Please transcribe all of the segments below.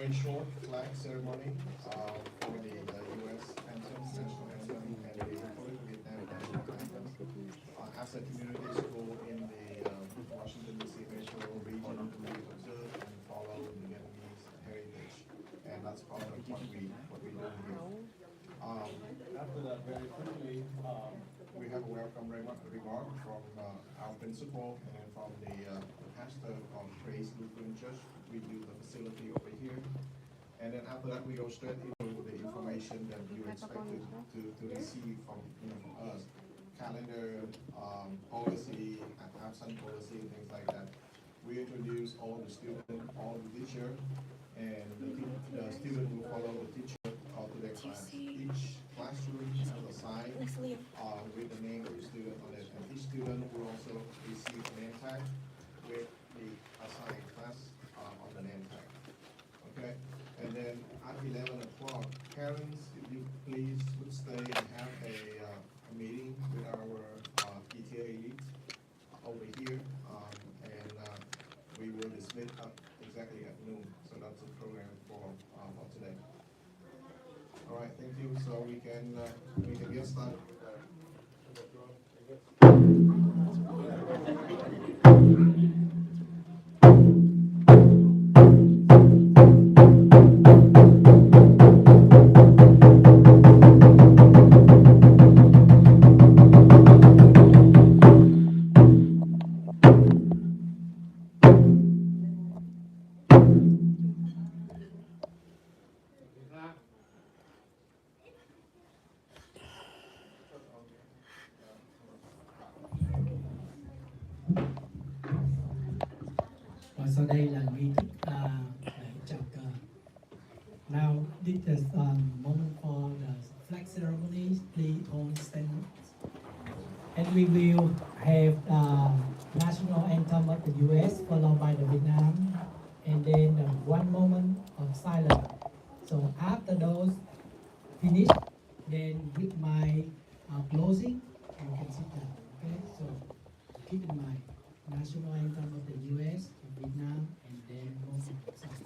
very short flag ceremony for the U.S. anthem, national anthem, and the Republic of Vietnam national anthem. As a community school in the Washington D.C. metro region, we observe and follow the Vietnamese heritage, and that's part of what we do here. After that, very quickly, we have a welcome remark from our principal and from the pastor of Praise Lutheran Church. We do the facility over here, and then after that, we go straight into the information that you expected to receive from us: calendar, policy, absent policy, things like that. We introduce all the students, all the teacher, and the student will follow the teacher to their class. Each classroom has a sign with the name of the student on it, and each student will also receive a name tag with the assigned class on the name tag. Okay, and then at 11 o'clock, parents, if you please would stay and have a meeting with our PTA leads over here, and we will dismiss up exactly at noon. So that's the program for today. All right, thank you. So we can get started with sau đây là nghi thức để chào cờ. Now this is moment for the flag ceremony. Please all stand up. And we will have national anthem of the U.S. followed by the Vietnam, and then one moment of silence. So after those finish, then with my closing, you can sit down. Okay, so keep in mind national anthem of the U.S. Vietnam, and then also South.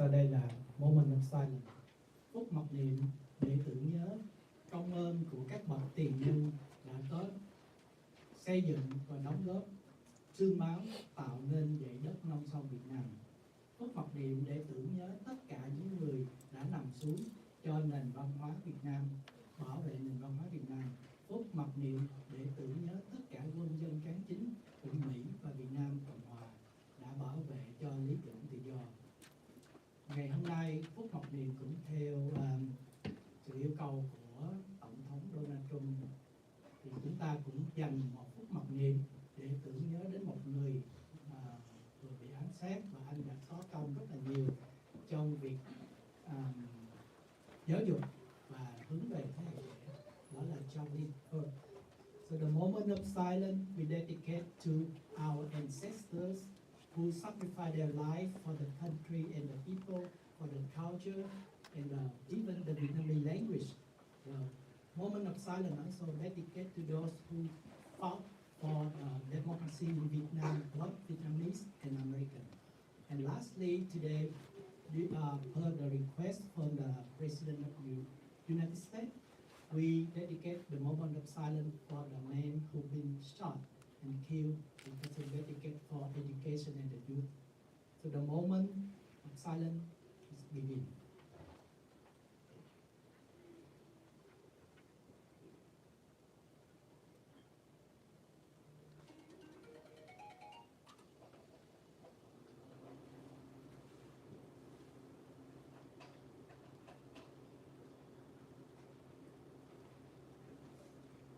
Sau đây là Moment of Silence, phút mặc niệm để tưởng nhớ công ơn của các bậc tiền nhân đã có xây dựng và đóng góp xương máu tạo nên dãy đất non sông Việt Nam. Phút mặc niệm để tưởng nhớ tất cả những người đã nằm xuống cho nền văn hóa Việt Nam, bảo vệ nền văn hóa Việt Nam. Phút mặc niệm để tưởng nhớ tất cả quân dân cán chính của Mỹ và Việt Nam Cộng Hòa đã bảo vệ cho lý tưởng tự do. Ngày hôm nay, phút mặc niệm cũng theo sự yêu cầu của Tổng thống Donald Trump, thì chúng ta cũng dành một phút mặc niệm để tưởng nhớ đến một người vừa bị ám sát và anh đã có công rất là nhiều trong việc giáo dục và hướng về thế hệ trẻ, đó là Charlie Kirk. So the moment of silence we dedicate to our ancestors who sacrificed their life for the country and the people, for the culture and even the Vietnamese language. The moment of silence also dedicated to those who fought for democracy in Vietnam, both Vietnamese and American. And lastly, today, we heard the request from the President of the United States. We dedicate the moment of silence for the men who've been shot and killed because we dedicate for education and the youth. So the moment of silence is begin.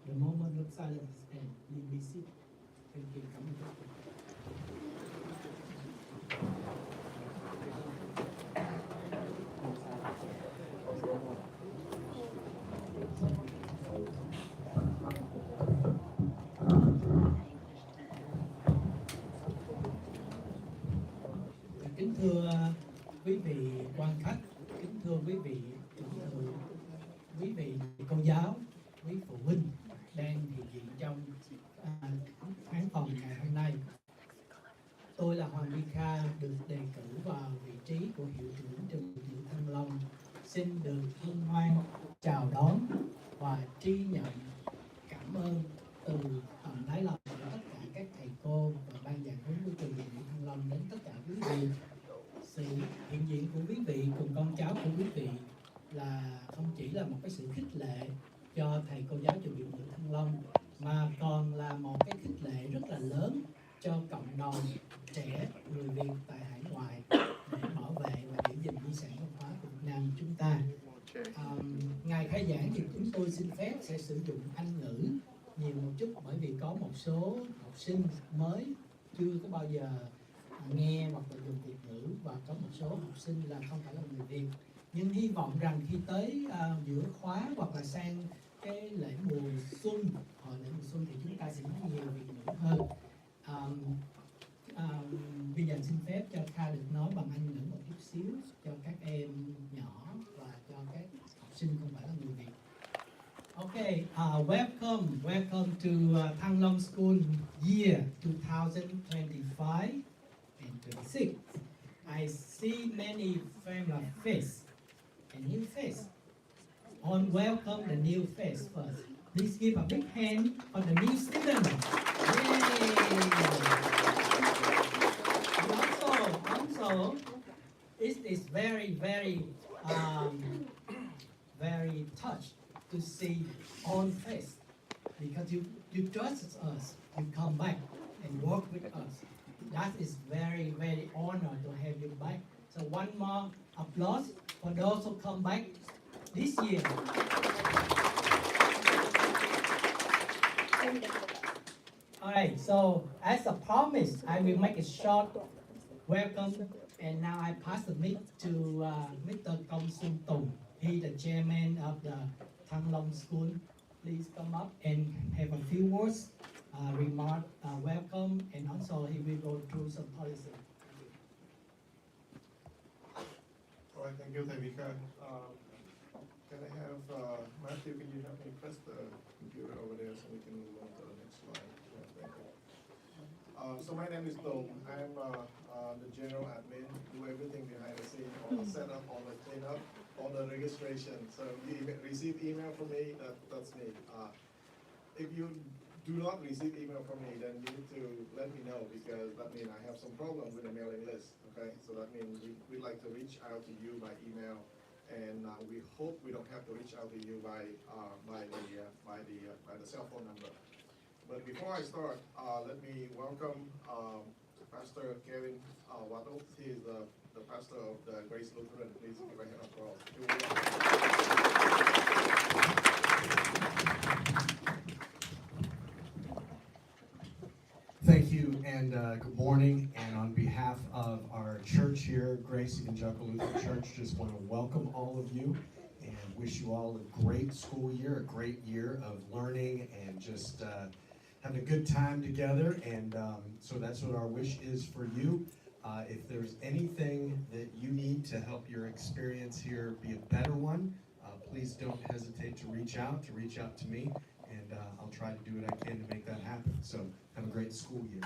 The moment of silence and be seated. Thank you. Cảm ơn các bạn. Kính thưa quý vị quan khách, kính thưa quý vị trưởng thượng, quý vị cô giáo, quý phụ huynh đang hiện diện trong khán phòng ngày hôm nay. Tôi là Hoàng Huy Kha, được đề cử vào vị trí của hiệu trưởng trường Việt Ngũ Thăng Long. Xin được hân hoan chào đón và tri nhận cảm ơn từ tận đáy lòng của tất cả các thầy cô và ban giảng huấn của trường Việt Ngũ Thăng Long đến tất cả quý vị. Sự hiện diện của quý vị cùng con cháu của quý vị là không chỉ là một cái sự khích lệ cho thầy cô giáo trường Việt Ngũ Thăng Long, mà còn là một cái khích lệ rất là lớn cho cộng đồng trẻ người Việt tại hải ngoại để bảo vệ và giữ gìn di sản văn hóa của Việt Nam chúng ta. Ngày khai giảng thì chúng tôi xin phép sẽ sử dụng Anh ngữ nhiều một chút, bởi vì có một số học sinh mới chưa có bao giờ nghe hoặc là dùng Việt ngữ, và có một số học sinh là không phải là người Việt. Nhưng hy vọng rằng khi tới giữa khóa hoặc là sang cái lễ mùa xuân, hội lễ mùa xuân, thì chúng ta sẽ nói nhiều Việt ngữ hơn. Bây giờ xin phép cho Kha được nói bằng Anh ngữ một chút xíu cho các em nhỏ và cho các học sinh không phải là người Việt. Okay, welcome to Thăng Long School year 2025 and 26. I see many familiar faces and new face. On welcome the new face first. Please give a big hand for the new student. Yay! And also, it is very touched to see on face, because you trust us, you come back and work with us. That is very honored to have you back. So one more applause for those who come back this year. Alright, so as a promise, I will make a short welcome, and now I pass the mic to Mr. Kong Sun Tung. He the chairman of the Thăng Long School. Please come up and have a few words, remark, welcome, and also he will go through some policy. All right, thank you, Tavika. Can I have Matthew? Can you help me press the computer over there so we can move on to the next slide? Yeah, thank you. So my name is Dong. I'm the general admin, do everything behind the scene, all the setup, all the cleanup, all the registration. So you receive email from me, that's me. If you do not receive email from me, then you need to let me know, because that means I have some problem with the mailing list. Okay, so that means we'd like to reach out to you by email, and we hope we don't have to reach out to you by the cell phone number. But before I start, let me welcome Pastor Kevin Waddle. He is the pastor of the Grace Lutheran. Please give a hand of applause. Thank you, and good morning. And on behalf of our church here, Grace Evangelical Lutheran Church, just want to welcome all of you and wish you all a great school year, a great year of learning and just having a good time together. And so that's what our wish is for you. If there's anything that you need to help your experience here be a better one, please don't hesitate to reach out to me, and I'll try to do what I can to make that happen. So have a great school year.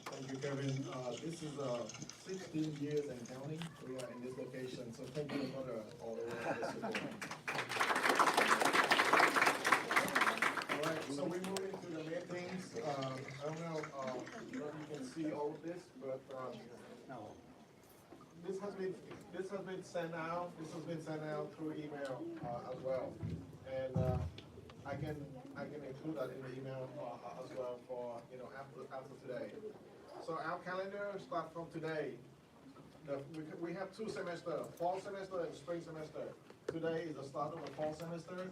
Thank you, Kevin. This is 16 years and counting. We are in this location, so thank you for all the support. All right, so we're moving to the main things. I don't know if you can see all of this, but this has been sent out. This has been sent out through email as well, and I can include that in the email as well for after today. So our calendar starts from today. We have 2 semesters, fall semester and spring semester. Today is the start of the fall semester,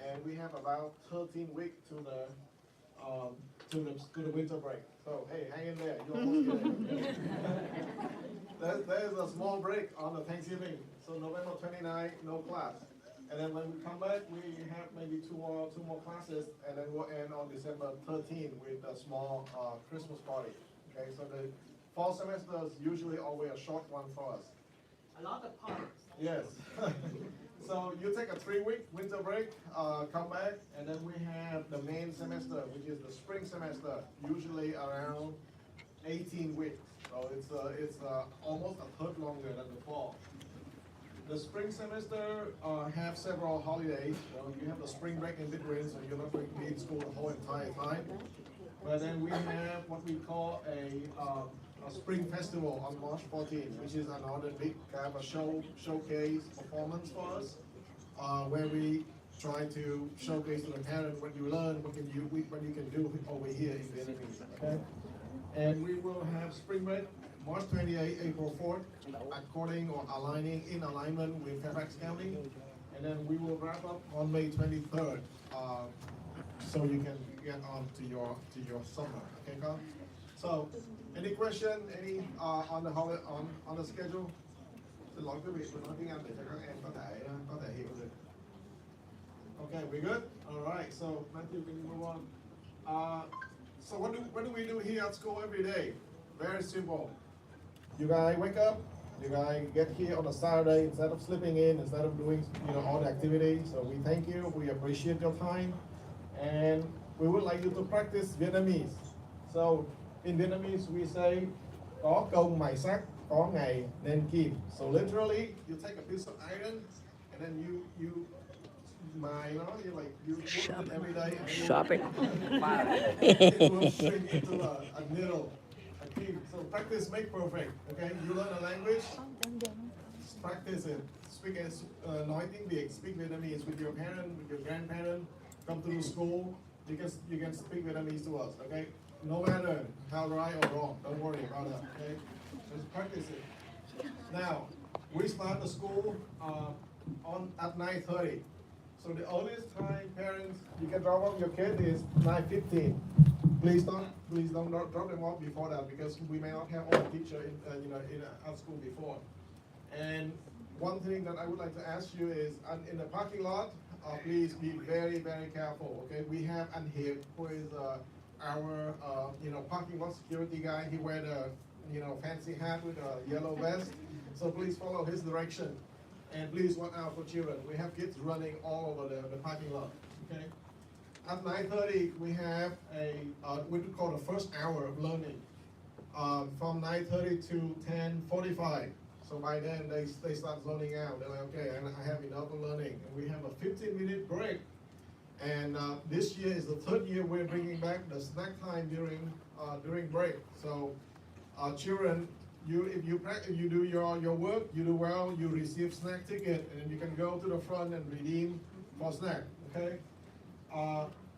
and we have about 13 weeks to the winter break. So hey, hang in there. You almost get it. There's a small break on the Thanksgiving. So November 29, no class. And then when we come back, we have maybe two more classes, and then we'll end on December 13 with a small Christmas party. Okay, so the fall semester is usually always a short one for us. A lot of parts. Yes. So you take a 3-week winter break, come back, and then we have the main semester, which is the spring semester, usually around 18 weeks. So it's almost a third longer than the fall. The spring semester have several holidays. You have the spring break in between, so you're not going to be in school the whole entire time. But then we have what we call a spring festival on March 14th, which is another big kind of a showcase performance for us, where we try to showcase to the parents what you learn, what you can do over here in Vietnamese. Okay? And we will have spring break March 28, April 4th, according or aligning in alignment with Fairfax County, and then we will wrap up on May 23rd, so you can get on to your summer. Okay, Carl? So, any question? Any on the schedule? Xin lỗi quý vị, tôi nói tiếng Anh để cho các em có thể hiểu được. Okay, we good? All right. So Matthew, can you move on? So what do we do here at school every day? Very simple. You guys wake up. You guys get here on a Saturday instead of sleeping in, instead of doing all the activities. So we thank you. We appreciate your time, and we would like you to practice Vietnamese. So in Vietnamese we say có công mài sắt, có ngày nên kim. So literally, you take a piece of iron and then you mài nó, you work it every day. Shopping. It will shrink into a needle. So practice make perfect. Okay, you learn a language, practice it. Speak nói tiếng Việt, speak Vietnamese with your parent, with your grandparent. Come to the school, you can speak Vietnamese to us. Okay, no matter how right or wrong, don't worry about that. Okay, just practice it. Now we start the school at 9:30. So the earliest time parents you can drop off your kid is 9:15. Please don't drop them off before that, because we may not have all the teacher in at school before. And one thing that I would like to ask you is, in the parking lot, please be very, very careful. Okay, we have Anhip, who is our parking lot security guy. He wears a fancy hat with a yellow vest. So please follow his direction, and please watch out for children. We have kids running all over the parking lot. Okay. at 9:30 we have we call the first hour of learning from 9:30 to 10:45. So by then they start zoning out. They're like, okay, I have enough learning, and we have a 15-minute break. And this year is the third year we're bringing back the snack time during break. So children, if you do your work, you do well, you receive snack ticket, and you can go to the front and redeem for snack. Okay.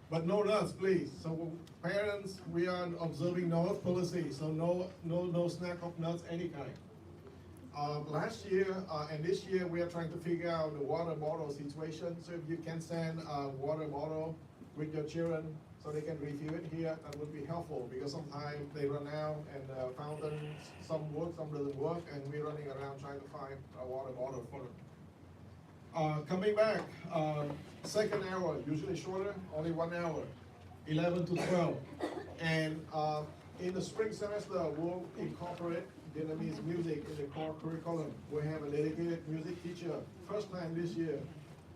But no nuts, please. So parents, we are observing no policy. So no snack of nuts any kind. Last year and this year we are trying to figure out the water bottle situation. So if you can send a water bottle with your children so they can refill it here, that would be helpful, because sometimes they run out and the fountain, some work, some doesn't work, and we're running around trying to find a water bottle for them. Coming back, second hour, usually shorter, only 1 hour, 11 to 12. And in the spring semester, we'll incorporate Vietnamese music in the core curriculum. We have a dedicated music teacher. First time this year,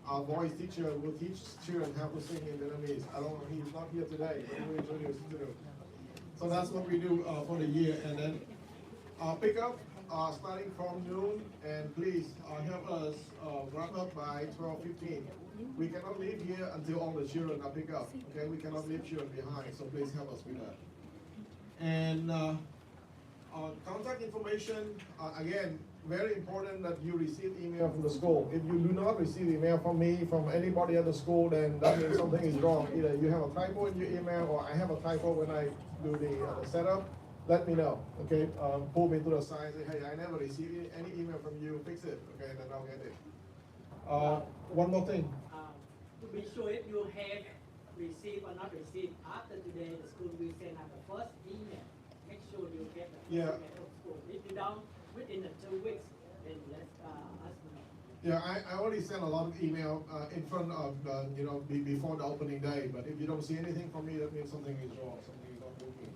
our voice teacher will teach children how to sing in Vietnamese. I don't know, he's not here today, but we'll introduce him to him. So that's what we do for the year. And then pick up starting from noon, and please help us wrap up by 12:15. We cannot leave here until all the children are picked up. Okay, we cannot leave children behind, so please help us with that. And contact information, again, very important that you receive email from the school. If you do not receive email from me, from anybody at the school, then that means something is wrong. Either you have a typo in your email, or I have a typo when I do the setup. Let me know, okay? Pull me to the side and say, hey, I never received any email from you, fix it, okay? Then I'll get it. One more thing. To be sure if you have received or not received, after today, the school will send out the first email. Make sure you get the Yeah. email from school. If you don't, within the 2 weeks, then let us know. Yeah, I already sent a lot of email in front of, before the opening day, but if you don't see anything from me, that means something is wrong, something is not working.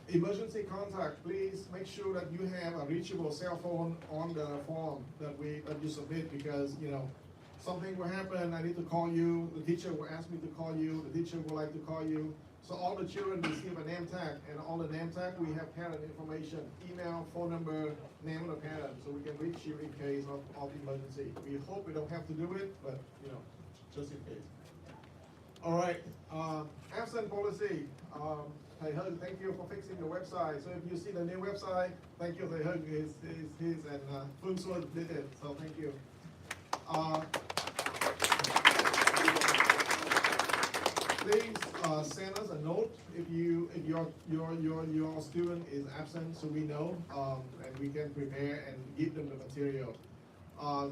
Emergency contact, please make sure that you have a reachable cell phone on the form that you submit, because, something will happen, I need to call you, the teacher will ask me to call you, the teacher would like to call you. So all the children receive a name tag, and on the name tag we have parent information, email, phone number, name of the parent, so we can reach you in case of emergency. We hope we don't have to do it, but just in case. All right, absent policy. Thầy Hưng, thank you for fixing the website. So if you see the new website, thank you, Thầy Hưng. His and Phương Xuân did it, so thank you. Please send us a note if your student is absent, so we know, and we can prepare and give them the material.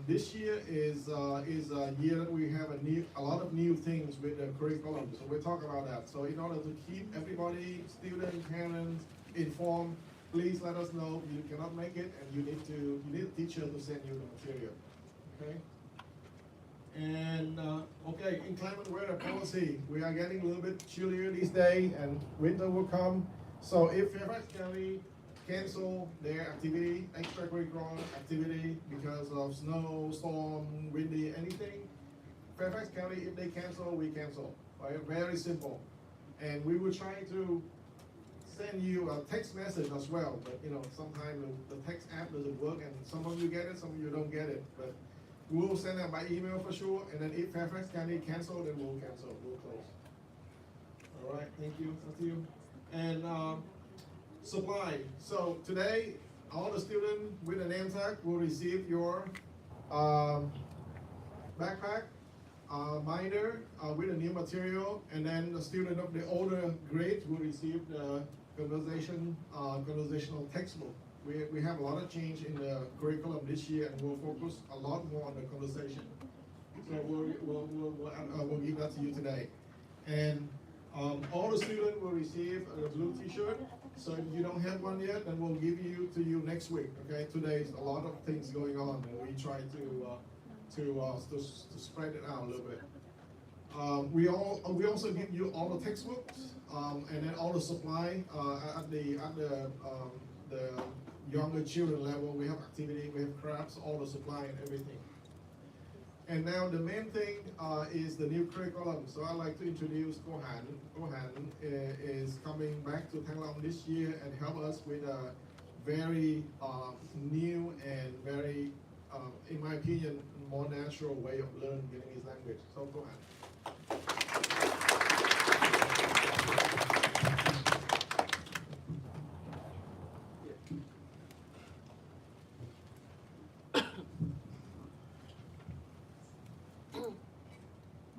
This year is a year that we have a lot of new things with the curriculum, so we'll talk about that. So in order to keep everybody, students, parents, informed, please let us know if you cannot make it, and you need a teacher to send you the material. Okay. And okay, in climate weather policy, we are getting a little bit chillier these days, and winter will come. So if Fairfax County cancel their activity, extracurricular activity, because of snow, storm, windy, anything, Fairfax County, if they cancel, we cancel. Right? Very simple. And we will try to send you a text message as well, but sometimes the text app doesn't work, and some of you get it, some of you don't get it. But we'll send them by email for sure, and then if Fairfax County cancel, then we'll cancel, we'll close. All right, thank you, And supply. So today, all the students with a name tag will receive your backpack, binder with a new material, and then the student of the older grades will receive the conversational textbook. We have a lot of change in the curriculum this year, and we'll focus a lot more on the conversation. So we'll give that to you today. And all the students will receive a blue T-shirt. So if you don't have one yet, then we'll give you to you next week. Okay, today's a lot of things going on, and we try to spread it out a little bit. We also give you all the textbooks, and then all the supply at the younger children level. We have activity, we have crafts, all the supply and everything. And now the main thing is the new curriculum. So I'd like to introduce Kohan. Kohan is coming back to Thăng Long this year and help us with a very new and very, in my opinion, more natural way of learning Vietnamese language. So Kohan.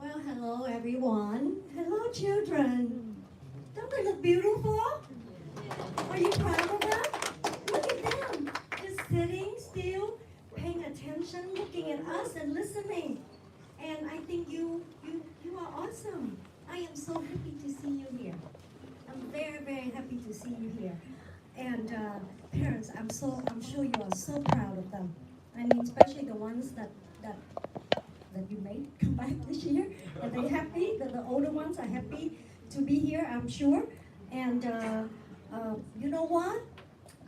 Well, hello everyone. Hello children. Don't they look beautiful? Are you proud of them? Look at them. Just sitting still, paying attention, looking at us and listening. And I think you are awesome. I am so happy to see you here. I'm very, very happy to see you here. And parents, I'm sure you are so proud of them. I mean, especially the ones that you made come back this year. Are they happy? The older ones are happy to be here, I'm sure. And you know what?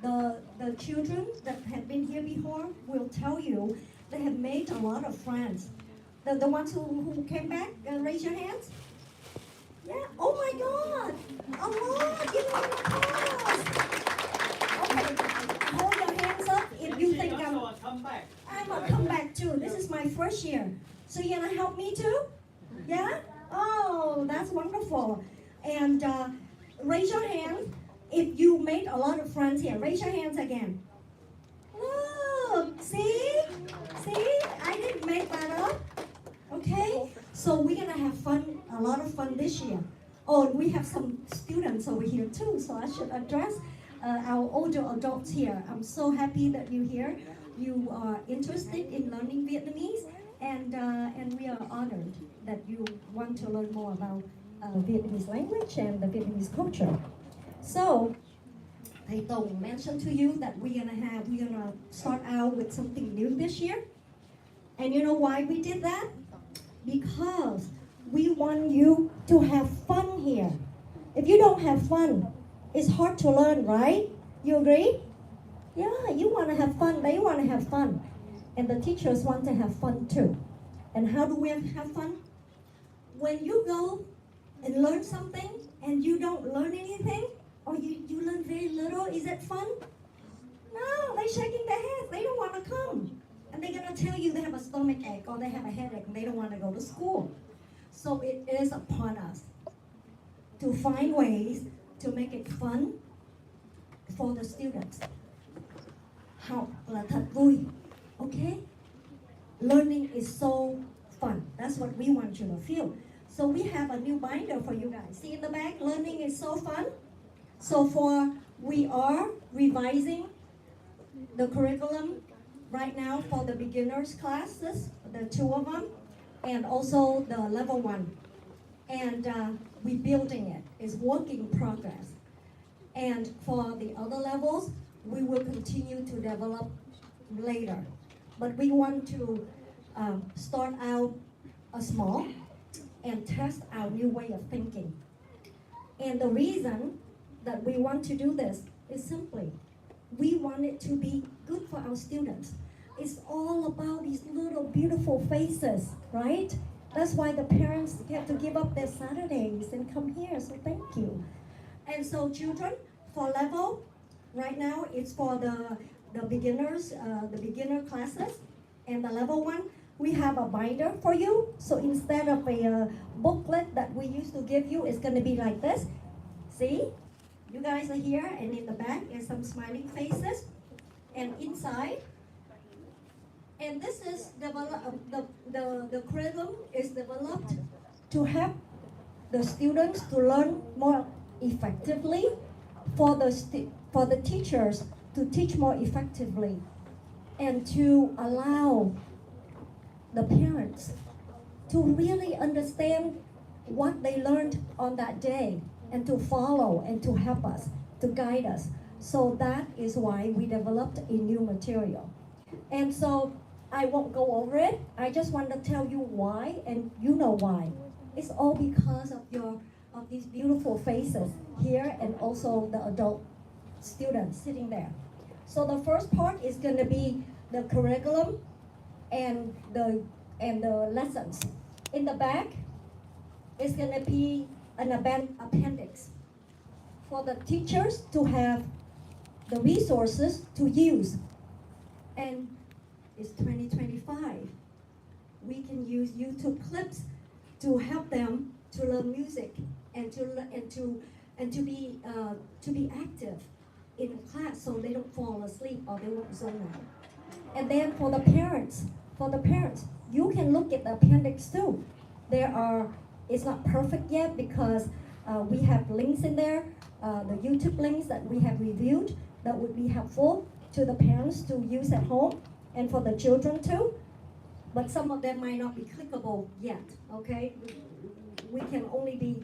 The children that have been here before will tell you they have made a lot of friends. The ones who came back, raise your hands. Yeah. Oh my God! A lot! Give them an applause. Okay. Hold your hands up if you think I'm a comeback too. This is my first year. So you're gonna help me too? Yeah? Oh, that's wonderful. And raise your hand if you made a lot of friends here. Raise your hands again. Look, see? See? I didn't make that up. Okay? So we're gonna have fun, a lot of fun this year. Oh, and we have some students over here too, so I should address our older adults here. I'm so happy that you're here. You are interested in learning Vietnamese, and we are honored that you want to learn more about Vietnamese language and the Vietnamese culture. So, Thầy Tùng mentioned to you that we're gonna start out with something new this year. And you know why we did that? Because we want you to have fun here. If you don't have fun, it's hard to learn, right? You agree? Yeah, you want to have fun, they want to have fun. And the teachers want to have fun too. And how do we have fun? When you go and learn something and you don't learn anything, or you learn very little, is it fun? No, they're shaking their heads, they don't want to come. And they're going to tell you they have a stomach ache or they have a headache and they don't want to go to school. So it is upon us to find ways to make it fun for the students. Học là thật vui, okay? Learning is so fun. That's what we want you to feel. So we have a new binder for you guys. See in the back, learning is so fun. So we are revising the curriculum right now for the beginners classes, the 2 of them, and also the level 1. And we're building it. It's work in progress. And for the other levels, we will continue to develop later. But we want to start out small and test our new way of thinking. And the reason that we want to do this is simply, we want it to be good for our students. It's all about these little beautiful faces, right? That's why the parents have to give up their Saturdays and come here, so thank you. And so children, for level, right now it's for the beginners, the beginner classes, and the level 1, we have a binder for you. So instead of a booklet that we used to give you, it's gonna be like this. See? You guys are here, and in the back is some smiling faces, and inside. And this is the curriculum is developed to help the students to learn more effectively, for the teachers to teach more effectively, and to allow the parents to really understand what they learned on that day, and to follow and to help us, to guide us. So that is why we developed a new material. And so I won't go over it. I just want to tell you why, and you know why. It's all because of these beautiful faces here, and also the adult students sitting there. So the first part is going to be the curriculum and and the lessons. In the back, it's going to be an appendix for the teachers to have the resources to use. And it's 2025. We can use YouTube clips to help them to learn music and to be active in class, so they don't fall asleep or they won't zone out. And then for the parents, you can look at the appendix too. It's not perfect yet because we have links in there, the YouTube links that we have reviewed that would be helpful to the parents to use at home and for the children too. But some of them might not be clickable yet, okay? We can only be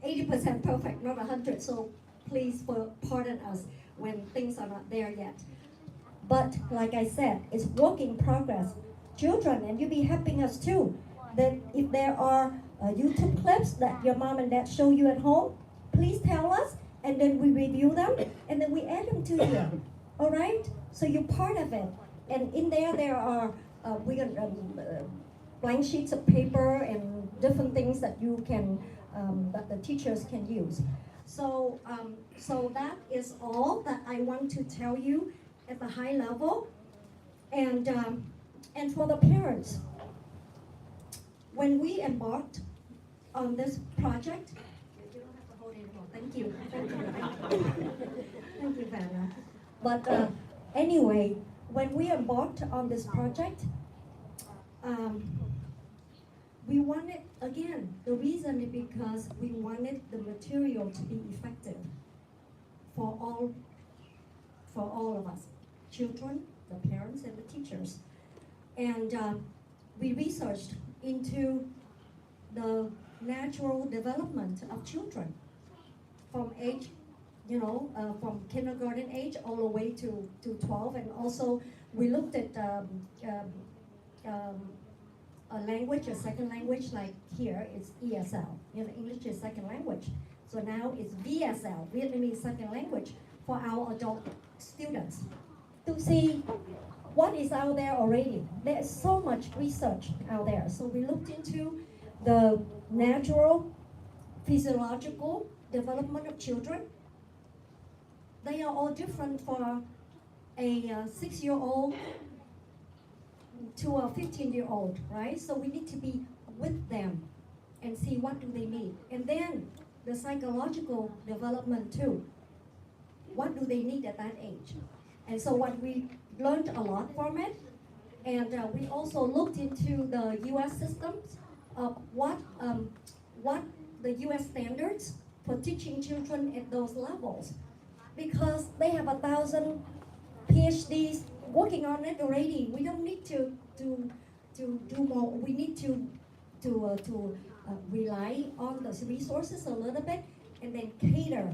80% perfect, not 100, so please pardon us when things are not there yet. But like I said, it's work in progress. Children, and you be helping us too, that if there are YouTube clips that your mom and dad show you at home, please tell us, and then we review them, and then we add them to you, all right? So you're part of it. And in there are blank sheets of paper and different things that you can, that the teachers can use. So that is all that I want to tell you at the high level. And for the parents, when we embarked on this project, you don't have to hold it anymore. Thank you. Thank you, Vanna. But anyway, when we embarked on this project, we wanted, again, the reason is because we wanted the material to be effective for all of us, children, the parents, and the teachers. And we researched into the natural development of children from age, from kindergarten age all the way to 12. And also we looked at a language, a second language, like here it's ESL, English is second language. So now it's VSL, Vietnamese second language, for our adult students to see what is out there already. There's so much research out there. So we looked into the natural, physiological development of children. They are all different for a 6-year-old to a 15-year-old, right? So we need to be with them and see what do they need. And then the psychological development too. What do they need at that age? And so what we learned a lot from it. And we also looked into the US systems of what the US standards for teaching children at those levels. Because they have 1,000 PhDs working on it already. We don't need to do more. We need to rely on those resources a little bit and then cater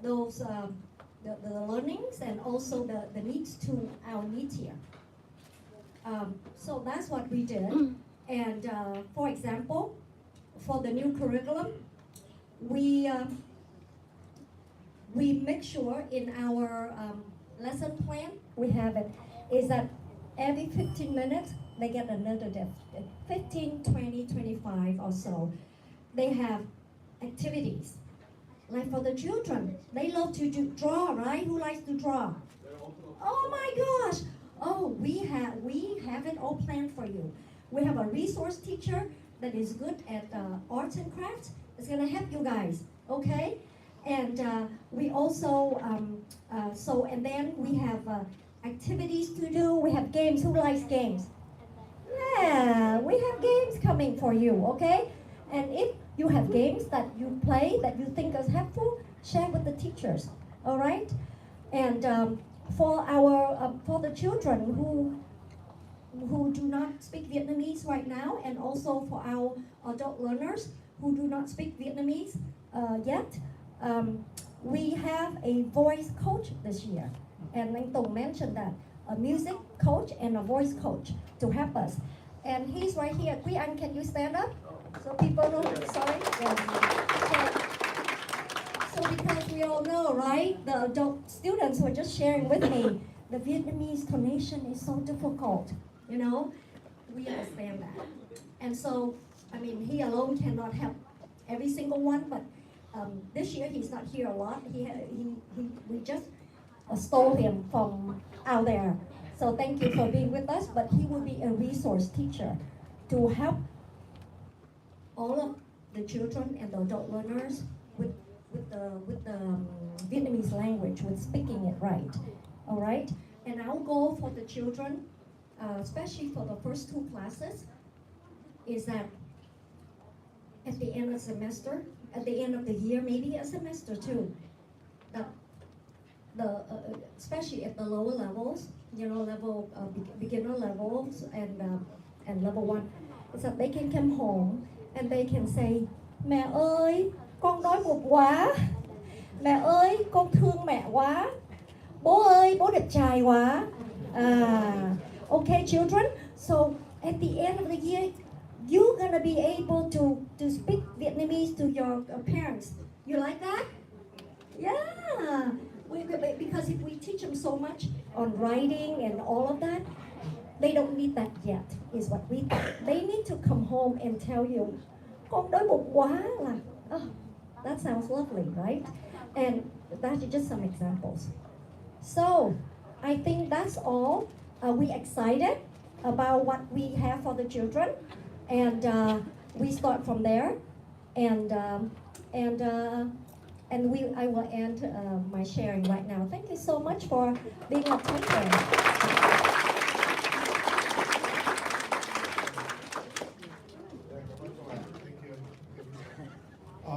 those the learnings and also the needs to our needs here. So that's what we did. And for example, for the new curriculum, we make sure in our lesson plan, we have it, is that every 15 minutes, they get another 15, 20, 25 or so. They have activities. Like for the children, they love to draw, right? Who likes to draw? Oh my gosh! Oh, we have it all planned for you. We have a resource teacher that is good at arts and crafts. It's gonna help you guys, okay? And we also, and then we have activities to do. We have games. Who likes games? Yeah, we have games coming for you, okay? And if you have games that you play that you think is helpful, share with the teachers, all right? And for the children who do not speak Vietnamese right now, and also for our adult learners who do not speak Vietnamese yet, we have a voice coach this year. And Anh Tùng mentioned that, a music coach and a voice coach to help us. And he's right here. Quý Anh, can you stand up? So people know, sorry. So because we all know, right, the adult students were just sharing with me, the Vietnamese tonation is so difficult. You know, we understand that. And so, I mean, he alone cannot help every single one, but this year he's not here a lot. We just stole him from out there. So thank you for being with us, but he will be a resource teacher to help all of the children and the adult learners with the Vietnamese language, with speaking it right. All right? And our goal for the children, especially for the first 2 classes, is that at the end of the semester, at the end of the year, maybe a semester too, that especially at the lower levels, you know, beginner levels and level 1, is that they can come home and they can say, mẹ ơi, con đói bụng quá. Mẹ ơi, con thương mẹ quá. Bố ơi, bố đẹp trai quá. Okay, children. So at the end of the year, you're gonna be able to speak Vietnamese to your parents. You like that? Yeah. Because if we teach them so much on writing and all of that, they don't need that yet, is what we think. They need to come home and tell you, con đói bụng quá. Like, oh, that sounds lovely, right? And that's just some examples. So, I think that's all. We excited about what we have for the children, and we start from there. And I will end my sharing right now. Thank you so much for being attentive. Thank you.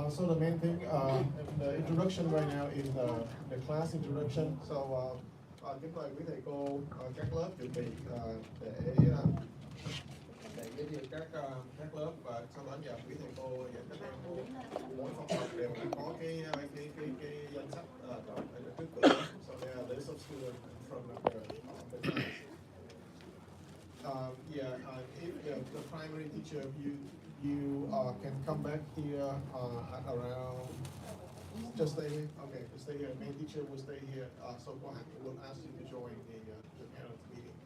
So the main thing, the introduction right now is the class introduction. So kính mời quý thầy cô các lớp chuẩn bị để giới thiệu các lớp, và sau đó nhờ quý thầy cô dẫn các em mỗi phòng học đều đã có cái danh sách ở trước cửa. So there are list of students in front of the class. If the primary teacher, you can come back here at around. Just stay here. Okay, just stay here. Main teacher will stay here. So we'll ask you to join the parents meeting.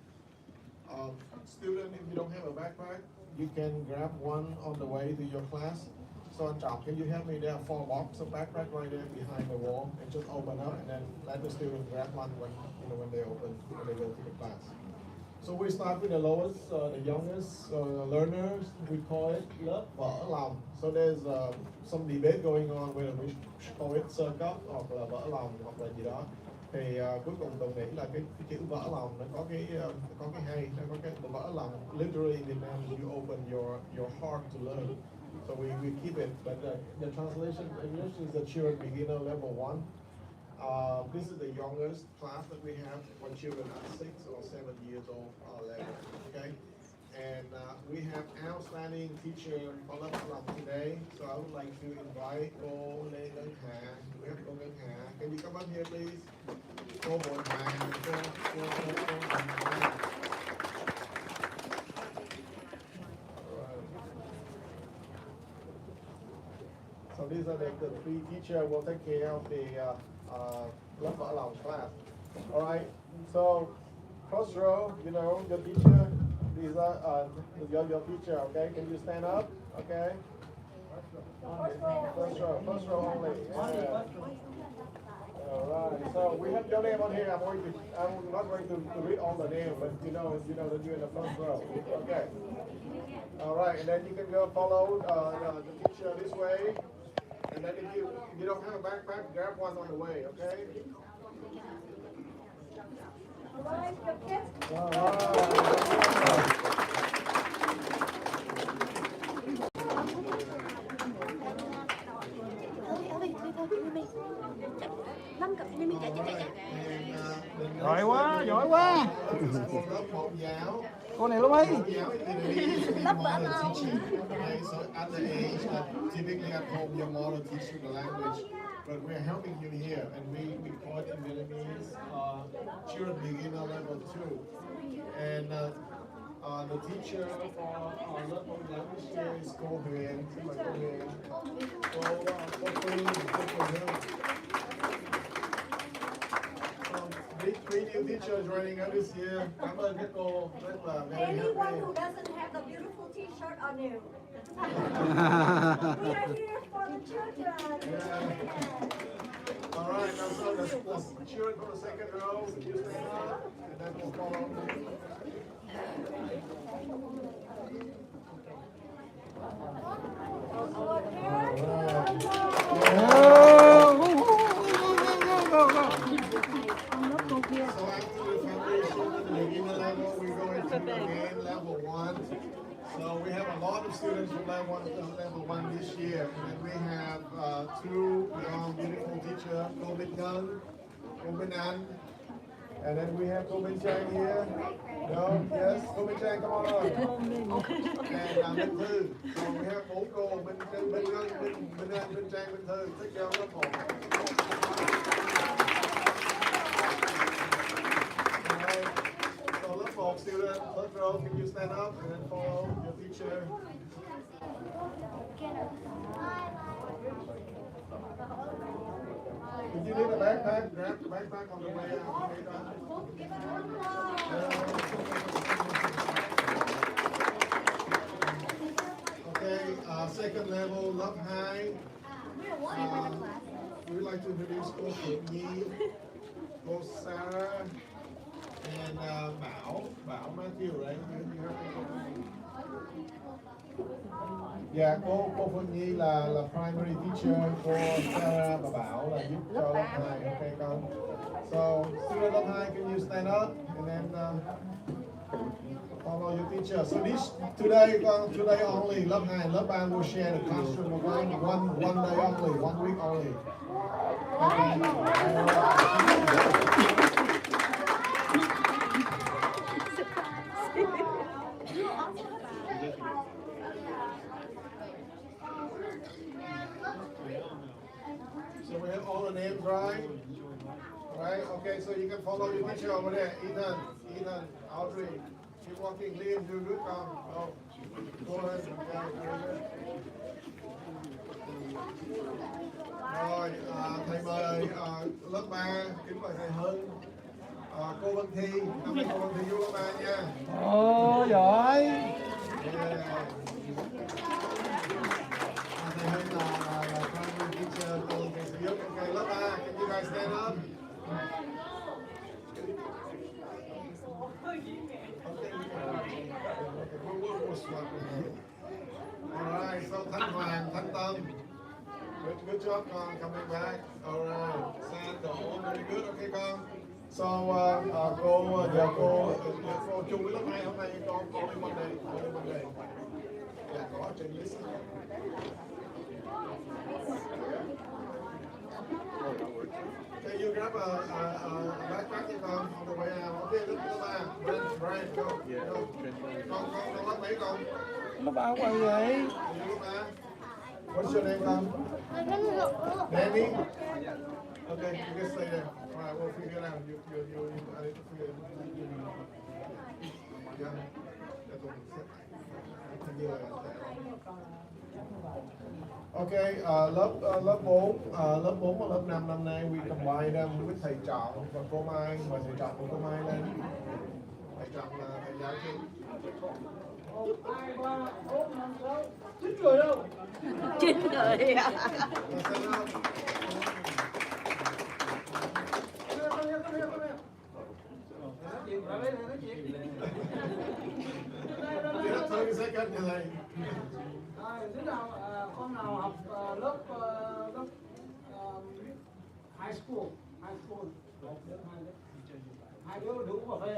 Student, if you don't have a backpack, you can grab one on the way to your class. So on top, can you help me? There are 4 boxes of backpack right there behind the wall, and just open up and then let the student grab one when they go to the class. So we start with the lowest, the youngest learners. We call it lớp vỡ lòng. So there's some debate going on whether we call it sơ cấp hoặc là vỡ lòng hoặc là gì đó. Thì cuối cùng tôi nghĩ là cái chữ vỡ lòng nó có cái hay, nó có cái vỡ lòng. Literally in Vietnam, you open your heart to learn. So we keep it, but the translation in English is the children beginner level 1. This is the youngest class that we have for children at 6 or 7 years old level. Okay, and we have outstanding teacher for lớp lòng today. So I would like to invite cô Lê Ngân Hà. We have cô Ngân Hà. Can you come up here, please? Cô Bồn Hà. So these are the 3 teachers will take care of the lớp vỡ lòng class. All right. So first row, you know your teacher. These are your teacher. Okay. Can you stand up? Okay. First row only. Yeah. All right. So we have your name on here. I'm not going to read all the names, but you know that you're in the first row. Okay. All right. And then you can go follow the teacher this way. And then if you don't have a backpack, grab one on the way, okay? All right, your kids. All right. Giỏi quá, giỏi quá. Cô này lúc ấy. Lớp vỡ lòng. So at the age that typically at home your mother teaches you the language, but we're helping you here, and we call it in Vietnamese children beginner level 2. And the teacher for our lớp language here is cô Huyền. Xin mời cô Huyền. Cô Huyền. These 3 new new teacher joining us this year. Cảm ơn các cô rất là very Anyone happy. who doesn't have the beautiful T-shirt on you. We are here for the children. Yeah. All right, now so the children for the second row, you stand up, and then we'll follow. So after the foundation and the beginner level, we go into the main level 1. So we have a lot of students from level 1 this year. And then we have 2 young, beautiful teachers, Cô Minh Ngân, Cô Minh Anh. And then we have Cô Minh Trang here. No? Yes? Cô Minh Trang, come on up. And Minh Thư. So we have 4 cô, Minh Ngân, Minh Anh, Minh Trang, Minh Thư. Take care of lớp 1. So lớp 1 student, first row, can you stand up and then follow your teacher? If you need a backpack, grab the backpack on the way out. Okay, second level, lớp 2. We'd like to introduce cô Phượng Nhi, cô Sarah, and Bảo Matthew, right? Dạ, cô Phượng Nhi là primary teacher, cô Sarah và Bảo là giúp cho lớp 2, okay con. So, student lớp 2, can you stand up and then follow your teacher. So today only, lớp 2, lớp 3 will share the classroom, okay? One day only, 1 week only. Okay. So we have all the names right? Right? Okay, so you can follow your teacher over there. Ethan, Audrey. Keep walking. Liam, do good. Go ahead. Rồi, thầy mời lớp 3, kính mời thầy Hưng. Cô Vân Thi, hôm nay cô Vân Thi vô lớp 3 nha. Ồ, giỏi. Thầy Hưng là primary teacher, cô thầy sẽ giúp. Okay, lớp 3, can you guys stand up? Alright, so Thanh Hoàng, Thanh Tâm. Good job con, coming back. Alright, San Đỗ, very good, okay con. So cô chung với lớp 2 hôm nay con đi Monday. Dạ có trên list. Okay, you grab a backpack cho con on the way out. Okay, lớp 3. Brian, go. Con lớp mấy con? Lớp 3 quay vậy? What's your name, Tom? Danny? Okay, you can stay there. All right, we'll figure it out. I need to figure it out. Yeah. Okay, lớp 4 và lớp 5 năm nay we combine them with thầy Trọng và cô Mai. Mời thầy Trọng và cô Mai lên. Thầy Trọng là thầy giáo chính. 2, 3, 4, 5, 6, 9 người đâu? 9 người à? Đứa nào con nào học lớp high school, hai đứa đủ cà phê.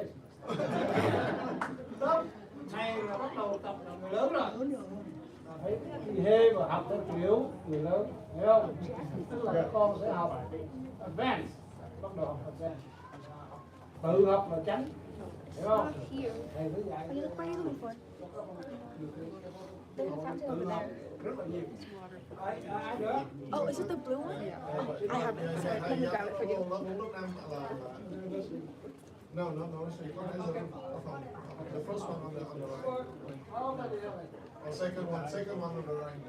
Lớp này là bắt đầu tập là người lớn rồi. Phải đi hê và học theo kiểu người lớn, hiểu không? Tức là các con sẽ học advance, bắt đầu học advance. Tự học là tránh, hiểu không? Thầy cứ dạy. Tự học rất là nhiều. Ai nữa? Oh, is it the blue one? I have it. Sorry, let me grab it for you. No. So you can't use the first one on the right. Or second one on the right.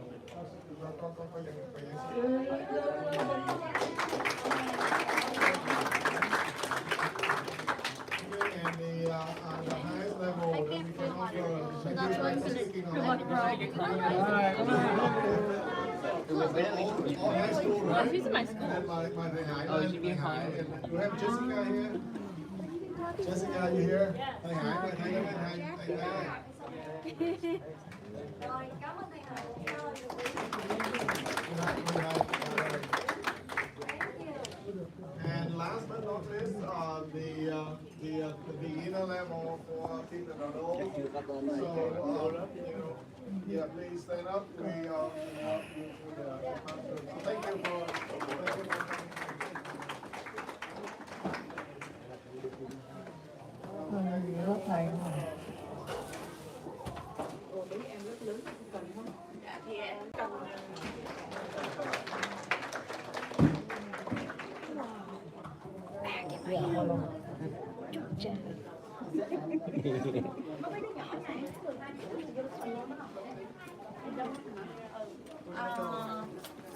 the highest level that we can offer. Thank you for speaking on Rồi, cảm ơn. all high school, right? She's in my school. And my thầy Hải, thầy Hải, and you have Jessica here. Jessica, are you here? Thầy Hải, thầy Hải. Rồi, cảm ơn thầy Hải. And last but not least, the beginner level for people that are old. So, yeah, please stand up. Thank you for Rất hay.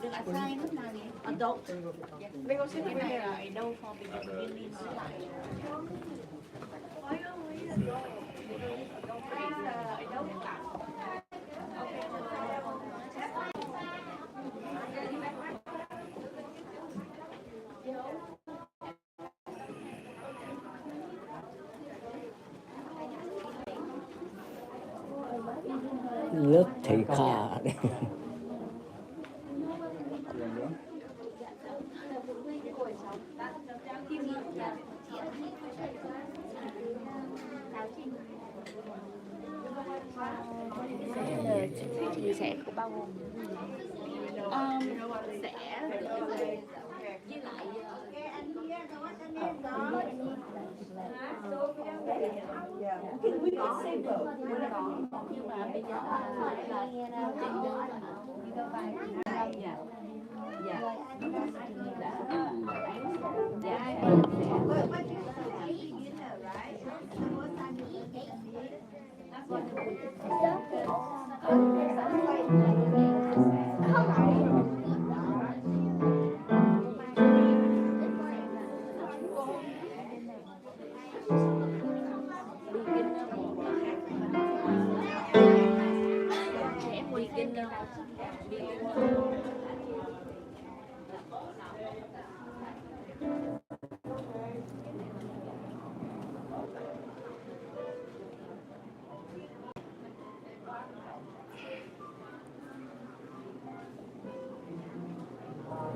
Được assign lúc nào vậy? Adult. Bên con xin Cái cái này này là là ở đâu for beginning với lại lớp thầy Khả đấy. chia sẻ của bao gồm sẽ với lại nhưng mà bây giờ là nghe ra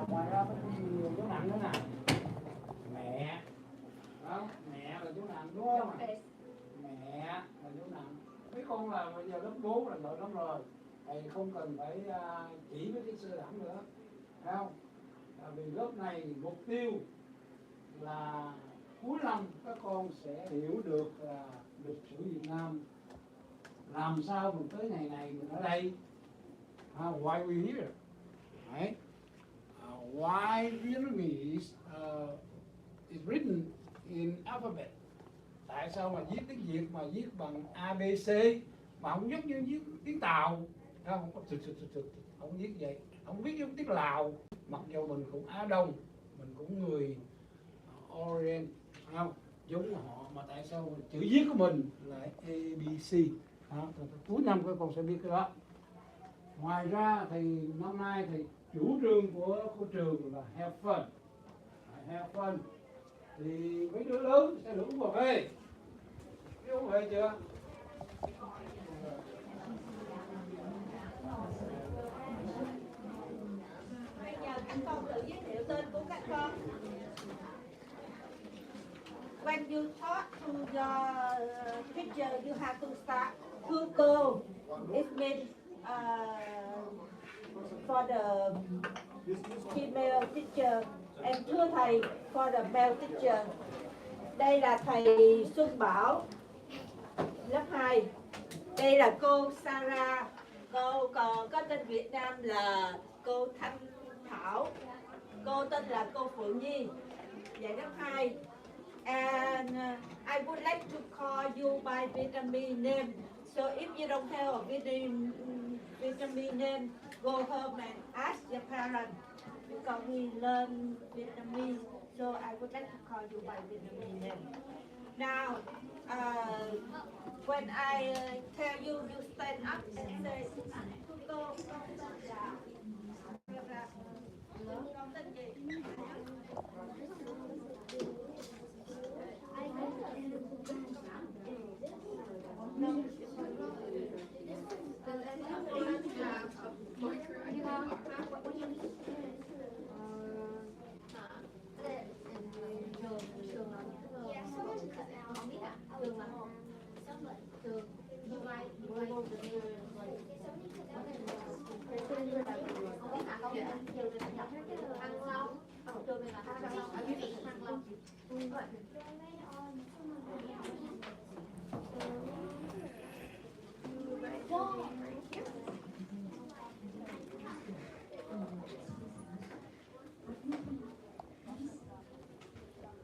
Ngoài ra có nhiều dấu nặng nữa nè. Mẹ. Đó, mẹ là dấu nặng đúng không? Mẹ là dấu nặng. Mấy con là bây giờ lớp 4 là giỏi lắm rồi. Thầy không cần phải chỉ với cái sơ đẳng nữa. Thấy không? Vì lớp này mục tiêu là cuối năm các con sẽ hiểu được là lịch sử Việt Nam. Làm sao mình tới ngày này mình ở đây? Why we here? Right? Why Vietnamese is written in alphabet? Tại sao mà viết tiếng Việt mà viết bằng ABC mà không giống như viết tiếng Tàu? Không có không viết vậy, không viết giống tiếng Lào. Mặc dù mình cũng Á Đông, mình cũng người Orient, không giống họ, mà tại sao chữ viết của mình là ABC? Cuối năm các con sẽ biết cái đó. Ngoài ra thì năm nay thì chủ trương của trường là have fun. Have fun thì mấy đứa lớn sẽ được uống cà phê. Biết uống cà phê chưa? Bây giờ các con tự giới thiệu tên của các con. When you talk to your teacher, you have to start thưa cô. It means for the female teacher and thưa thầy for the male teacher. Đây là thầy Xuân Bảo, lớp 2. Đây là cô Sarah. Cô còn có tên Việt Nam là cô Thanh Thảo. Cô tên là cô Phượng Nhi, dạy lớp 2. And I would like to call you by Vietnamese name. So if you don't have a Vietnamese name, go home and ask your parents because we learn Vietnamese. So I would like to call you by Vietnamese name. Now, when I tell you, you stand up and say, cô con tên là con tên gì?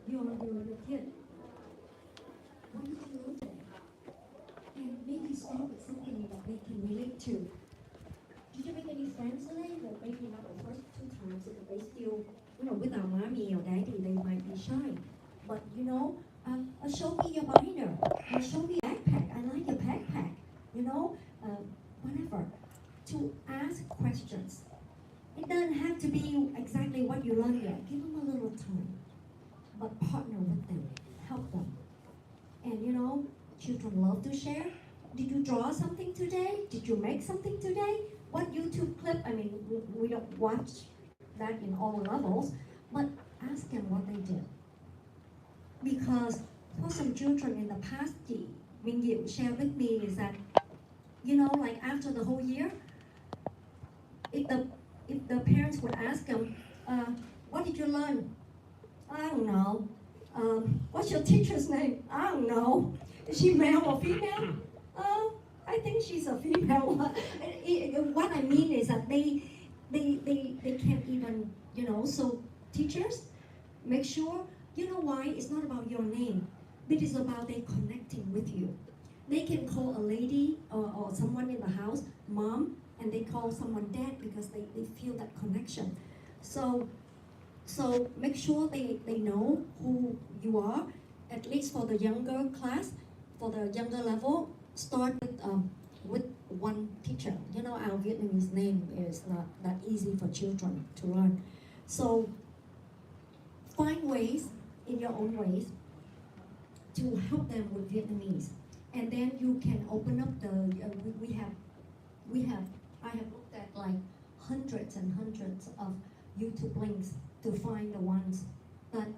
You're the kid. What did you learn today? And maybe start with something that they can relate to. Did you make any friends today? Well, maybe not the first 2 times because they still, with our mommy or daddy, they might be shy. But show me your binder. Show me your backpack. I like your backpack. Whatever. To ask questions. It doesn't have to be exactly what you learned yet. Give them a little time. But partner with them, help them. And children love to share. Did you draw something today? Did you make something today? What YouTube clip? I mean, we don't watch that in all levels, but ask them what they did. Because for some children in the past, Minh Diệu shared with me is that, like after the whole year, if the parents would ask them, what did you learn? I don't know. What's your teacher's name? I don't know. Is she male or female? I think she's a female. What I mean is that they can't even, so teachers, make sure, why? It's not about your name. It is about they connecting with you. They can call a lady or someone in the house, mom, and they call someone dad because they feel that connection. So make sure they know who you are, at least for the younger class, for the younger level. Start with one teacher. Our Vietnamese name is not that easy for children to learn. So find ways, in your own ways, to help them with Vietnamese. And then you can open up I have looked at like hundreds and hundreds of YouTube links to find the ones that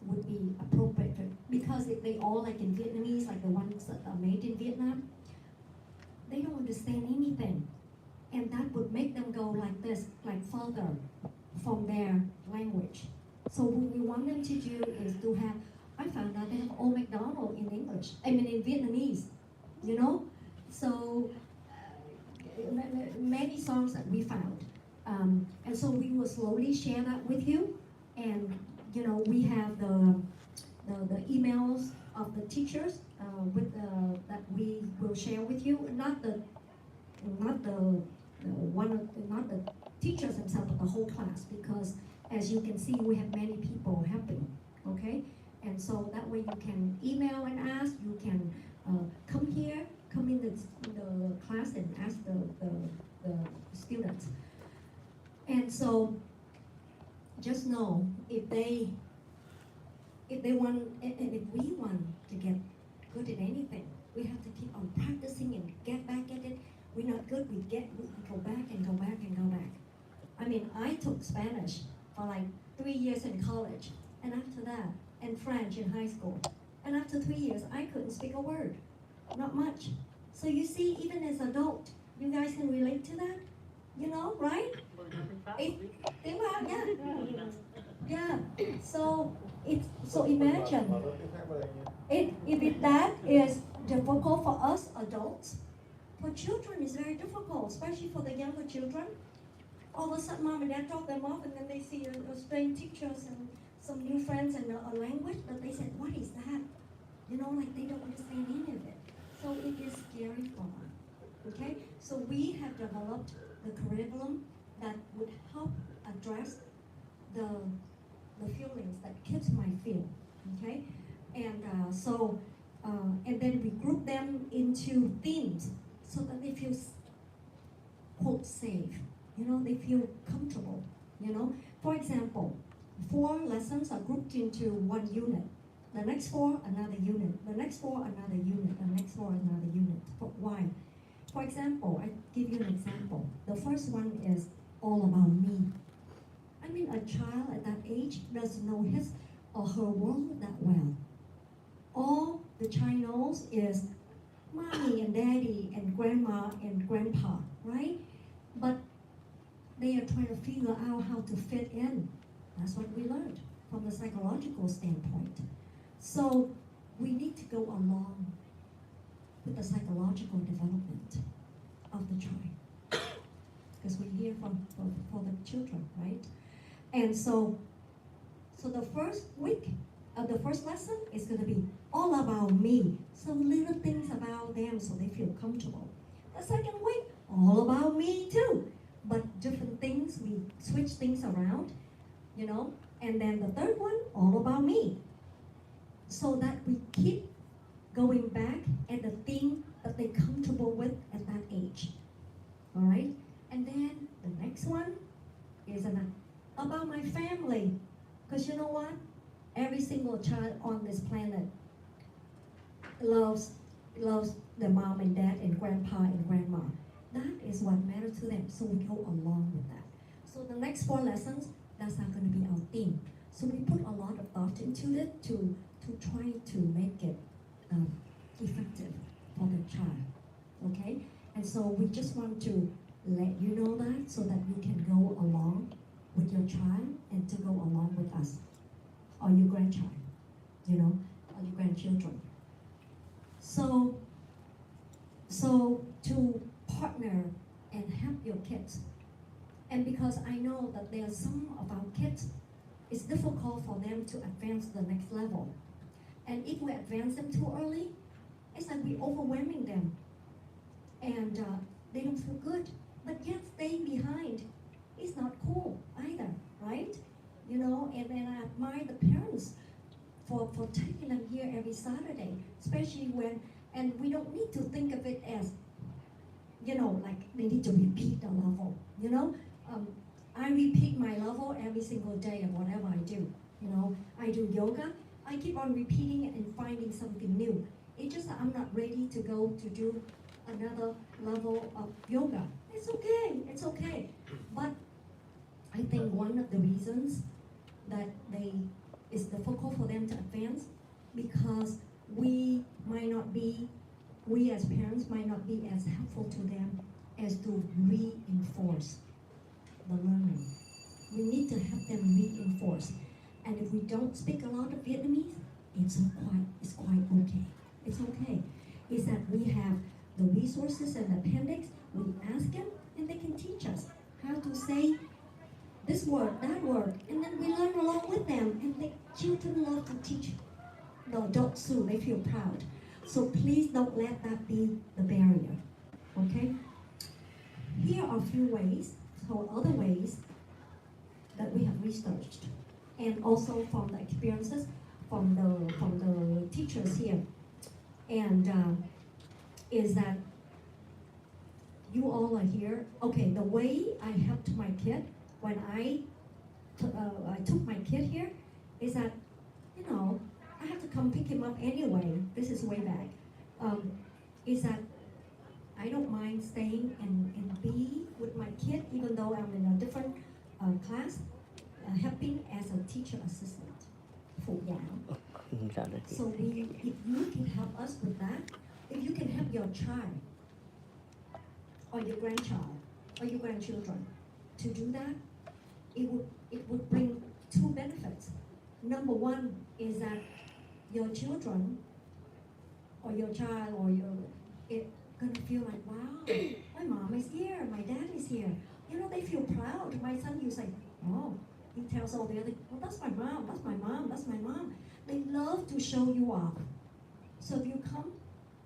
would be appropriate because if they all like in Vietnamese, like the ones that are made in Vietnam, they don't understand anything, and that would make them go like this, like further from their language. So what we want them to do is to have. I found out they have Old MacDonald in English. I mean in Vietnamese, So many songs that we found. And so we will slowly share that with you, and we have the emails of the teachers that we will share with you. Not the teachers themselves, but the whole class, because as you can see, we have many people helping. Okay, and so that way you can email and ask. You can come in the class and ask the students. And so, just know if they want, and if we want to get good at anything, we have to keep on practicing and get back at it. We're not good, we go back and go back and go back. I mean, I took Spanish for like 3 years in college, and after that, and French in high school. And after 3 years, I couldn't speak a word, not much. So you see, even as adult, you guys can relate to that, right? Yeah. So imagine if that is difficult for us adults, for children it's very difficult, especially for the younger children. All of a sudden, mom and dad drop them off, and then they see a strange teachers and some new friends and a language, but they said, "What is that?" Like they don't understand any of it. So it is scary for them. Okay, so we have developed the curriculum that would help address the feelings that kids might feel. Okay, And and then we group them into themes so that they feel quote safe. They feel comfortable. For example, 4 lessons are grouped into one unit. The next 4, another unit. The next 4, another unit. The next 4, another unit. But why? For example, I give you an example. The first one is all about me. I mean, a child at that age doesn't know his or her world that well. All the child knows is mommy and daddy and grandma and grandpa, right? But they are trying to figure out how to fit in. That's what we learned from the psychological standpoint. So we need to go along with the psychological development of the child, because we're here for the children, right? And so the first week of the first lesson is going to be all about me, some little things about them so they feel comfortable. The second week, all about me too, but different things, we switch things around, and then the third one, all about me, so that we keep going back at the thing that they're comfortable with at that age. All right? And then the next one is about my family. Because you know what? Every single child on this planet loves their mom and dad and grandpa and grandma. That is what matters to them. So we go along with that. So the next 4 lessons, that's not going to be our theme. So we put a lot of thought into it to try to make it effective for the child. Okay? And so we just want to let you know that so that you can go along with your child and to go along with us or your grandchild, or your grandchildren. So to partner and help your kids. And because I know that there are some of our kids, it's difficult for them to advance to the next level. And if we advance them too early, it's like we're overwhelming them. And they don't feel good. But yet staying behind is not cool either, right? And then I admire the parents for taking them here every Saturday, especially and we don't need to think of it as, like they need to repeat the level, I repeat my level every single day of whatever I do. I do yoga, I keep on repeating it and finding something new. It's just that I'm not ready to go to do another level of yoga. It's okay. But I think one of the reasons that it's difficult for them to advance because we as parents might not be as helpful to them as to reinforce the learning. We need to help them reinforce. And if we don't speak a lot of Vietnamese, it's quite okay. It's okay. It's that we have the resources and appendix, we ask them and they can teach us how to say this word, that word, and then we learn along with them. And the children love to teach the adults too, they feel proud. So please don't let that be the barrier, okay? Here are a few ways, so other ways that we have researched, and also from the experiences from the teachers here, and is that you all are here. Okay, the way I helped my kid when I took my kid here is that, I have to come pick him up anyway. This is way back. Is that I don't mind staying and be with my kid even though I'm in a different class, helping as a teacher assistant. Phụ giảng. So if you can help us with that, if you can help your child or your grandchild or your grandchildren to do that, it would bring 2 benefits. Number 1 is that your children or your child or it's gonna feel like, wow, my mom is here, my dad is here. They feel proud. My son, you say, oh, he tells all the other, well, that's my mom, that's my mom, that's my mom. They love to show you off. So if you come,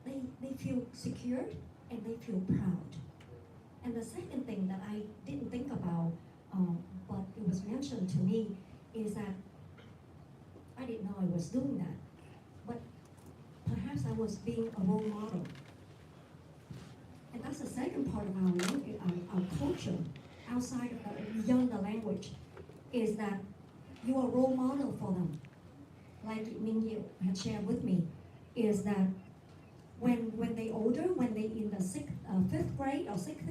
they feel secured and they feel proud. And the second thing that I didn't think about, but it was mentioned to me, is that I didn't know I was doing that. perhaps I was being a role model. And that's the second part of our language, our culture, outside of beyond the language, is that you are a role model for them. Like Mingyu had shared with me, is that when they older, when they in the fifth grade or sixth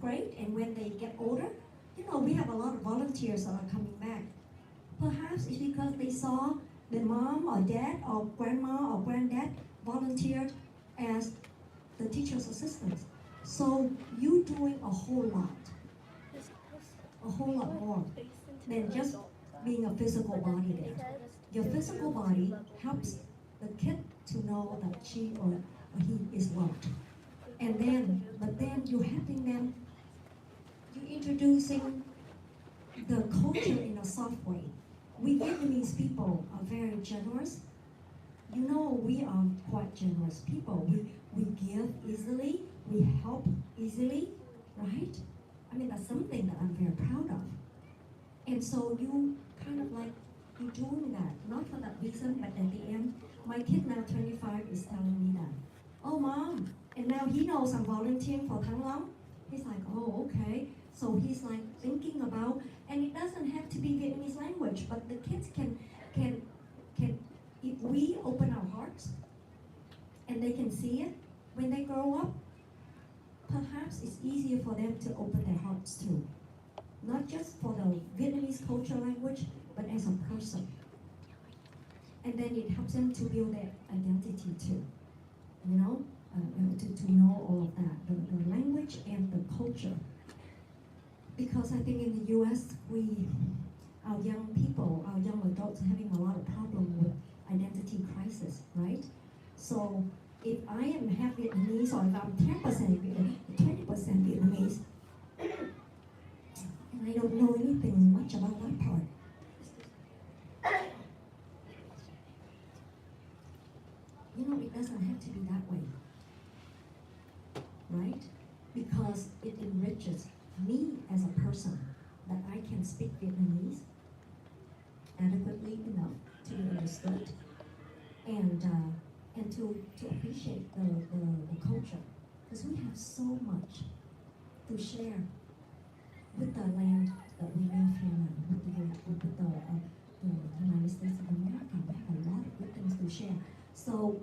grade, and when they get older, you know, we have a lot of volunteers that are coming back. Perhaps it's because they saw the mom or dad or grandma or granddad volunteered as the teacher's assistants. So you doing a whole lot more than just being a physical body there. Your physical body helps the kid to know that she or he is loved. But then you're helping them, you're introducing the culture in a soft way. We Vietnamese people are very generous. You know, we are quite generous people. We give easily, we help easily, right? I mean, that's something that I'm very proud of. And so you kind of like, you're doing that, not for that reason, but at the end, my kid now 25 is telling me that, oh mom, and now he knows I'm volunteering for Thăng Long. He's like, oh, okay. So he's like thinking about, and it doesn't have to be Vietnamese language, but the kids can, if we open our hearts and they can see it, when they grow up, perhaps it's easier for them to open their hearts too. Not just for the Vietnamese culture language, but as a person. And then it helps them to build their identity too, you know, to know all of that, the language and the culture. Because I think in the US, our young people, our young adults are having a lot of problem with identity crisis, right? So if I am half Vietnamese or if I'm 10% Vietnamese, 20% Vietnamese, and I don't know anything much about that part, you know, it doesn't have to be that way, right? Because it enriches me as a person, that I can speak Vietnamese adequately enough to be understood and to appreciate the culture. Because we have so much to share with the land that we live here now, with the United States of America. We have a lot of good things to share. So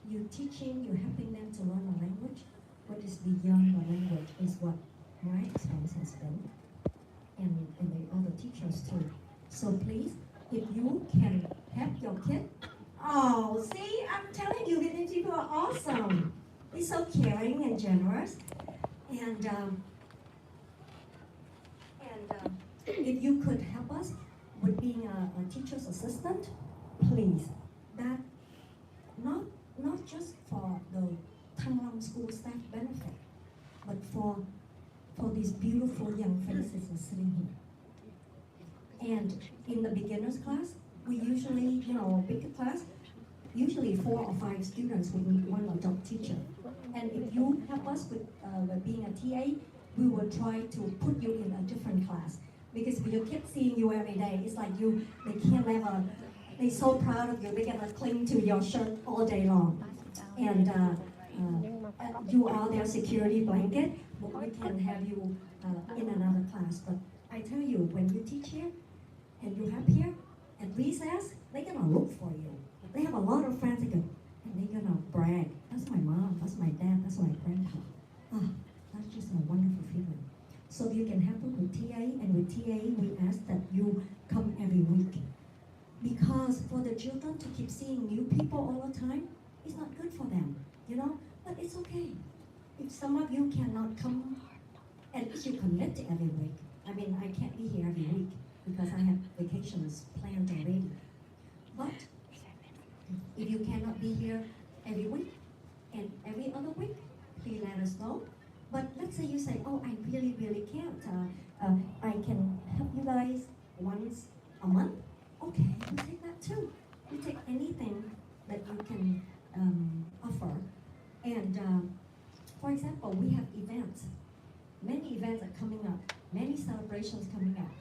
you're teaching, you're helping them to learn the language. What is beyond the language is what my experience has been, and the other teachers too. So please, if you can help your kid, oh, see, I'm telling you, Vietnamese people are awesome. They're so caring and generous, and if you could help us with being a teacher's assistant, please. That not just for the Thăng Long school staff benefit, but for these beautiful young faces that's sitting here. And in the beginners class, we usually, you know, bigger class, usually 4 or 5 students would need one adult teacher. And if you help us with being a TA, we will try to put you in a different class. Because with your kids seeing you every day, it's like they can't ever, they're so proud of you, they're gonna cling to your shirt all day long. And you are their security blanket, but we can have you in another class. But I tell you, when you teach here, and you have here, at recess, they're gonna look for you. They have a lot of friends, and they're gonna brag. That's my mom, that's my dad, that's my grandpa. That's just a wonderful feeling. So if you can help them with TA, and with TA, we ask that you come every week. Because for the children to keep seeing new people all the time, it's not good for them, you know? But it's okay. If some of you cannot come, at least you commit to every week. I mean, I can't be here every week because I have vacations planned already. But if you cannot be here every week and every other week, please let us know. But let's say you say, oh, I really, really can't. I can help you guys once a month. Okay, we take that too. We take anything that you can offer. And for example, we have events. Many events are coming up. Many celebrations coming up.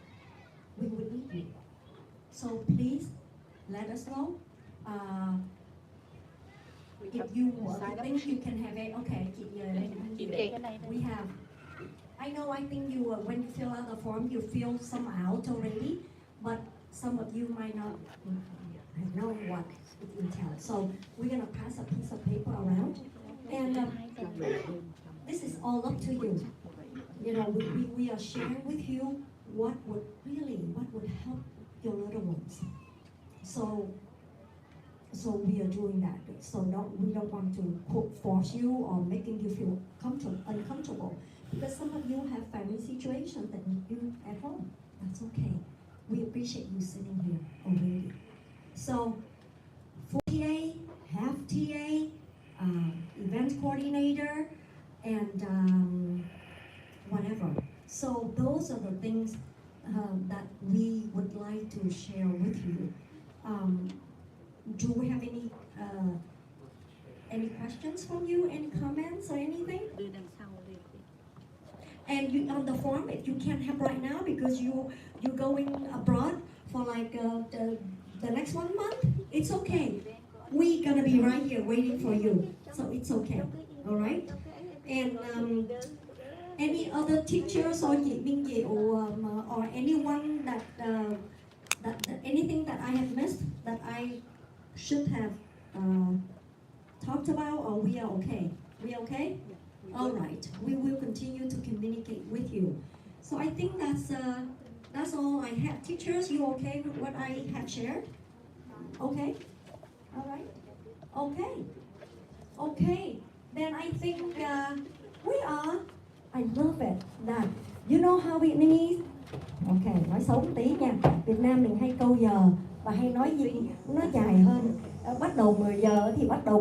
We would need you. So please let us know. if you think you can have it, okay, we have. I know, I think you, when you fill out the form, you fill some out already, but some of you might not know what it entails. So we're gonna pass a piece of paper around, and this is all up to you. You know, we are sharing with you what would help your little ones. So we are doing that. So we don't want to quote force you or making you feel uncomfortable, because some of you have family situations that need you at home. That's okay. We appreciate you sitting here already. So full TA, half TA, event coordinator, and whatever. So those are the things that we would like to share with you. Do we have any questions from you? Any comments or anything? And you, on the form, if you can't have right now because you're going abroad for like the next 1 month, it's okay. We're gonna be right here waiting for you, so it's okay. All right. And any other teachers or or anyone that anything that I have missed that I should have talked about, or we are okay? We okay? All right. We will continue to communicate with you. So I think that's all I have. Teachers, you okay with what I have shared? Okay. All right. Okay. Okay. Then I think we are. I love it. That you know how Vietnamese. Okay, nói xấu một tí nha. Việt Nam mình hay câu giờ và hay nói gì nó dài hơn. Bắt đầu 10 giờ thì bắt đầu